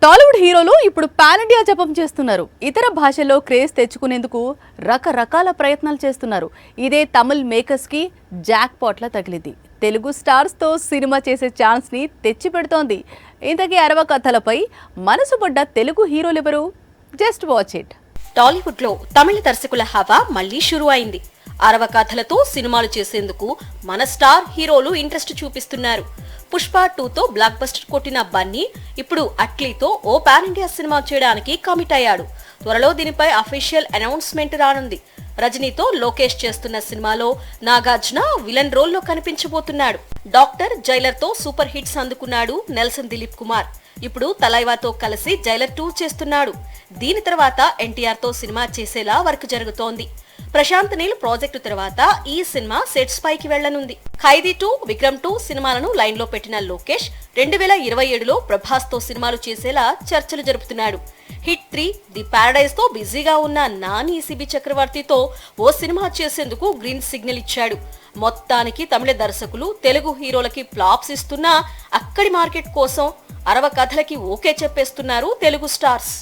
టాలీవుడ్ హీరోలు ఇప్పుడు pan India జపం చేస్తున్నారు. ఇతర భాషల్లో క్రేజ్ తెచ్చుకునేందుకు రకరకాల ప్రయత్నాలు చేస్తున్నారు. ఇదే తమిళ్ మేకర్స్ కి జాక్ పాట్ లా తగిలింది. తెలుగు స్టార్స్ తో సినిమా చేసే ఛాన్స్ ని తెచ్చిపెడుతోంది. ఇంతకీ అరవ కథలపై మనసు పడ్డ తెలుగు హీరోలెవరు? Just watch it. టాలీవుడ్ లో తమిళ దర్శకుల హవా మళ్లీ షురు అయింది. అరవ కథలతో సినిమాలు చేసేందుకు మన స్టార్ హీరోలు ఇంట్రెస్ట్ చూపిస్తున్నారు. పుష్ప 2తో బ్లాక్ బస్టర్ కొట్టిన బన్నీ ఇప్పుడు అట్లీతో ఓ పాన్ ఇండియా సినిమా చేయడానికి కమిట్ అయ్యాడు. త్వరలో దీనిపై అఫీషియల్ అనౌన్స్మెంట్ రానుంది. రజనీతో లోకేష్ చేస్తున్న సినిమాలో నాగార్జున విలన్ రోల్లో కనిపించబోతున్నాడు. డాక్టర్, జైలర్ తో సూపర్ హిట్స్ అందుకున్నాడు నెల్సన్ దిలీప్ కుమార్. ఇప్పుడు తలైవాతో కలిసి జైలర్ 2 చేస్తున్నాడు. దీని తర్వాత ఎన్టీఆర్ తో సినిమా చేసేలా వర్క్ జరుగుతోంది. ప్రశాంత్ నీల్ ప్రాజెక్టు తర్వాత ఈ సినిమా సెట్స్ పైకి వెళ్లనుంది. ఖైదీ 2, విక్రమ్ 2 సినిమాలను లైన్ లో పెట్టిన లోకేష్ 2027లో ప్రభాస్ తో సినిమాలు చేసేలా చర్చలు జరుపుతున్నాడు. హిట్ 3, ది పారడైజ్ తో బిజీగా ఉన్న నాని సిబి చక్రవర్తితో ఓ సినిమా చేసేందుకు గ్రీన్ సిగ్నల్ ఇచ్చాడు. మొత్తానికి తమిళ దర్శకులు తెలుగు హీరోలకి ఫ్లాప్స్ ఇస్తున్నా అక్కడి మార్కెట్ కోసం అరవ కథలకి ఓకే చెప్పేస్తున్నారు తెలుగు స్టార్స్.